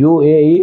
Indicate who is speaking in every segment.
Speaker 1: UAE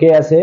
Speaker 1: KSA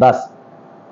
Speaker 1: 10۔